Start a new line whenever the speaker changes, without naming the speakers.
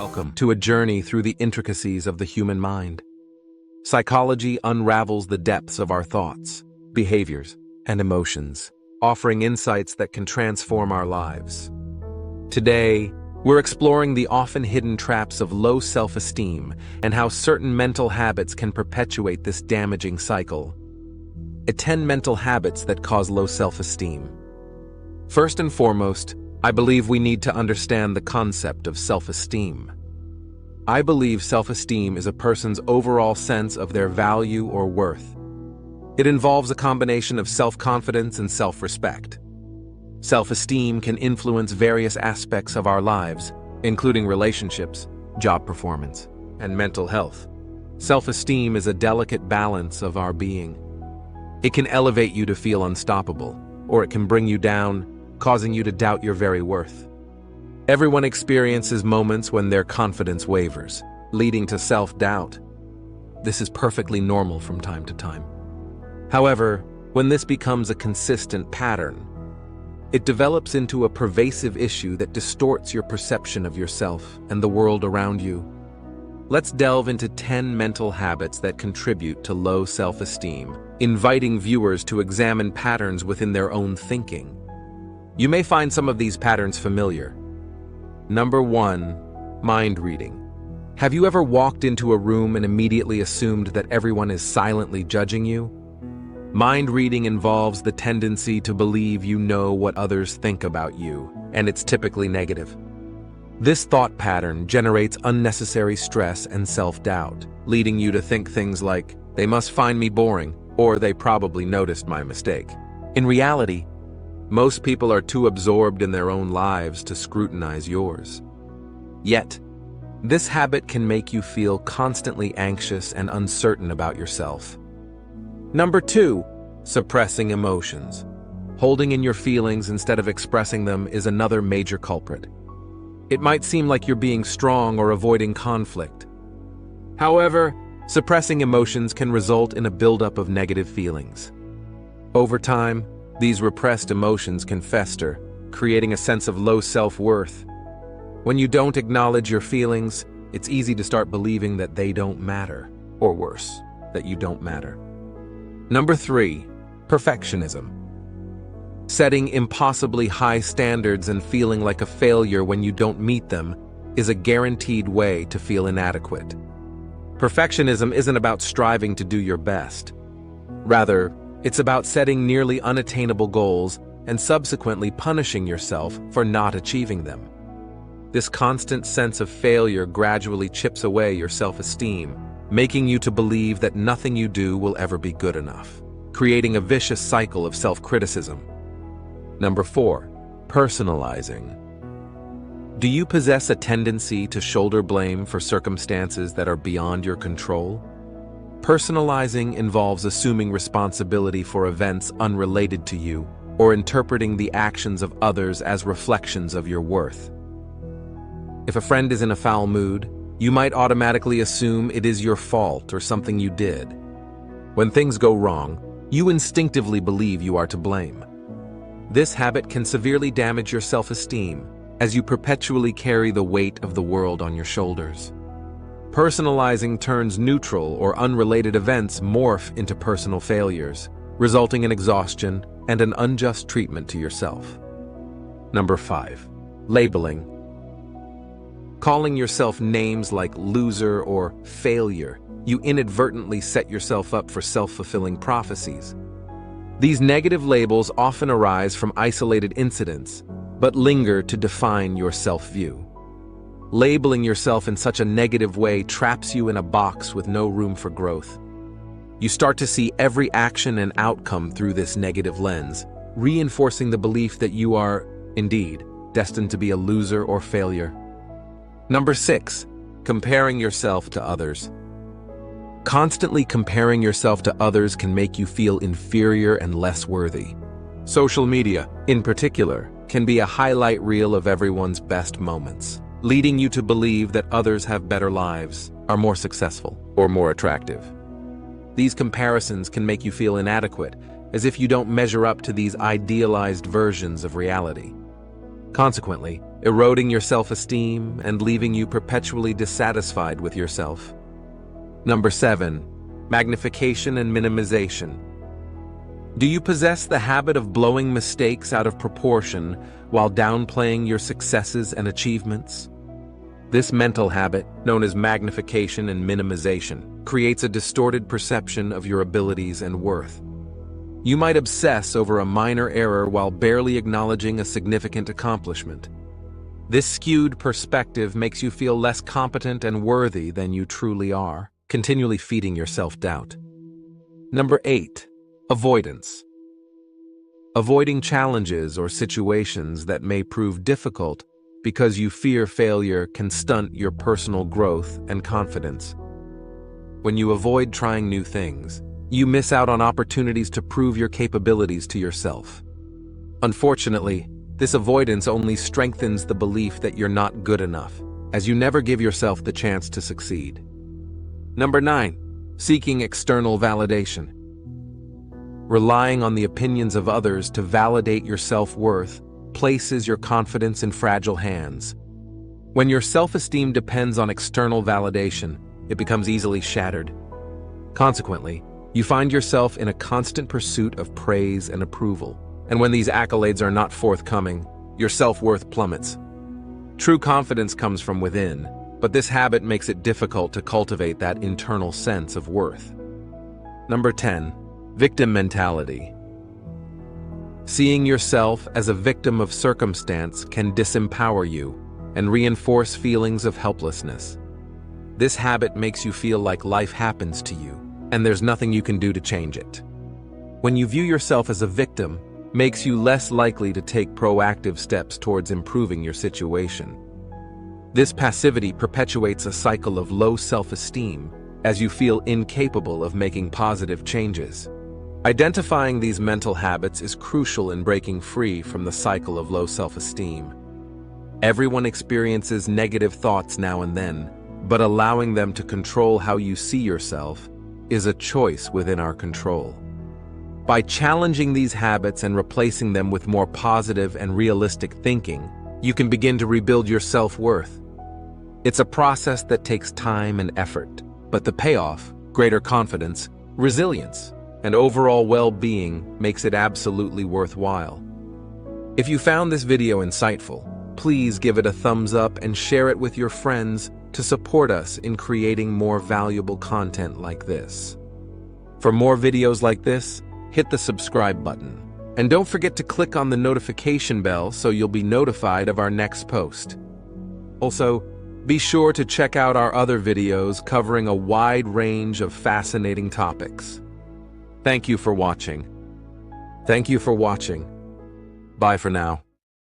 Welcome to a journey through the intricacies of the human mind. Psychology unravels the depths of our thoughts, behaviors, and emotions, offering insights that can transform our lives. Today, we're exploring the often hidden traps of low self-esteem and how certain mental habits can perpetuate this damaging cycle. 10 mental habits that cause low self-esteem. First and foremost, I believe we need to understand the concept of self-esteem. I believe self-esteem is a person's overall sense of their value or worth. It involves a combination of self-confidence and self-respect. Self-esteem can influence various aspects of our lives, including relationships, job performance, and mental health. Self-esteem is a delicate balance of our being. It can elevate you to feel unstoppable, or it can bring you down, causing you to doubt your very worth. Everyone experiences moments when their confidence wavers, leading to self-doubt. This is perfectly normal from time to time. However, when this becomes a consistent pattern, it develops into a pervasive issue that distorts your perception of yourself and the world around you. Let's delve into 10 mental habits that contribute to low self-esteem, inviting viewers to examine patterns within their own thinking. You may find some of these patterns familiar. Number 1. Mind reading. Have you ever walked into a room and immediately assumed that everyone is silently judging you? Mind reading involves the tendency to believe you know what others think about you, and it's typically negative. This thought pattern generates unnecessary stress and self-doubt, leading you to think things like, "They must find me boring," or "They probably noticed my mistake." In reality, most people are too absorbed in their own lives to scrutinize yours. Yet, this habit can make you feel constantly anxious and uncertain about yourself. Number 2. Suppressing emotions. Holding in your feelings instead of expressing them is another major culprit. It might seem like you're being strong or avoiding conflict. However, suppressing emotions can result in a buildup of negative feelings. Over time, these repressed emotions can fester, creating a sense of low self-worth. When you don't acknowledge your feelings, it's easy to start believing that they don't matter, or worse, that you don't matter. Number 3. Perfectionism. Setting impossibly high standards and feeling like a failure when you don't meet them is a guaranteed way to feel inadequate. Perfectionism isn't about striving to do your best. Rather, it's about setting nearly unattainable goals and subsequently punishing yourself for not achieving them. This constant sense of failure gradually chips away your self-esteem, making you to believe that nothing you do will ever be good enough, creating a vicious cycle of self-criticism. Number 4. Personalizing. Do you possess a tendency to shoulder blame for circumstances that are beyond your control? Personalizing involves assuming responsibility for events unrelated to you, or interpreting the actions of others as reflections of your worth. If a friend is in a foul mood, you might automatically assume it is your fault or something you did. When things go wrong, you instinctively believe you are to blame. This habit can severely damage your self-esteem, as you perpetually carry the weight of the world on your shoulders. Personalizing turns neutral or unrelated events morph into personal failures, resulting in exhaustion and an unjust treatment to yourself. Number 5. Labeling. Calling yourself names like loser or failure, you inadvertently set yourself up for self-fulfilling prophecies. These negative labels often arise from isolated incidents, but linger to define your self-view. Labeling yourself in such a negative way traps you in a box with no room for growth. You start to see every action and outcome through this negative lens, reinforcing the belief that you are, indeed, destined to be a loser or failure. Number 6. Comparing yourself to others. Constantly comparing yourself to others can make you feel inferior and less worthy. Social media, in particular, can be a highlight reel of everyone's best moments, leading you to believe that others have better lives, are more successful, or more attractive. These comparisons can make you feel inadequate, as if you don't measure up to these idealized versions of reality. consequently, eroding your self-esteem and leaving you perpetually dissatisfied with yourself. Number 7. Magnification and minimization. Do you possess the habit of blowing mistakes out of proportion while downplaying your successes and achievements? This mental habit, known as magnification and minimization, creates a distorted perception of your abilities and worth. You might obsess over a minor error while barely acknowledging a significant accomplishment. This skewed perspective makes you feel less competent and worthy than you truly are, continually feeding your self-doubt. Number 8. Avoidance. Avoiding challenges or situations that may prove difficult because you fear failure can stunt your personal growth and confidence. When you avoid trying new things, you miss out on opportunities to prove your capabilities to yourself. Unfortunately, this avoidance only strengthens the belief that you're not good enough, as you never give yourself the chance to succeed. Number 9. Seeking external validation. Relying on the opinions of others to validate your self-worth places your confidence in fragile hands. When your self-esteem depends on external validation, it becomes easily shattered. Consequently, you find yourself in a constant pursuit of praise and approval, and when these accolades are not forthcoming, your self-worth plummets. True confidence comes from within, but this habit makes it difficult to cultivate that internal sense of worth. Number 10. Victim mentality. Seeing yourself as a victim of circumstance can disempower you and reinforce feelings of helplessness. This habit makes you feel like life happens to you, and there's nothing you can do to change it. When you view yourself as a victim, makes you less likely to take proactive steps towards improving your situation. This passivity perpetuates a cycle of low self-esteem as you feel incapable of making positive changes. Identifying these mental habits is crucial in breaking free from the cycle of low self-esteem. Everyone experiences negative thoughts now and then, but allowing them to control how you see yourself is a choice within our control. By challenging these habits and replacing them with more positive and realistic thinking, you can begin to rebuild your self-worth. It's a process that takes time and effort, but the payoff, greater confidence, resilience, and overall well-being makes it absolutely worthwhile. If you found this video insightful, please give it a thumbs up and share it with your friends to support us in creating more valuable content like this. For more videos like this, hit the subscribe button. And don't forget to click on the notification bell so you'll be notified of our next post. Also, be sure to check out our other videos covering a wide range of fascinating topics. Thank you for watching. Bye for now.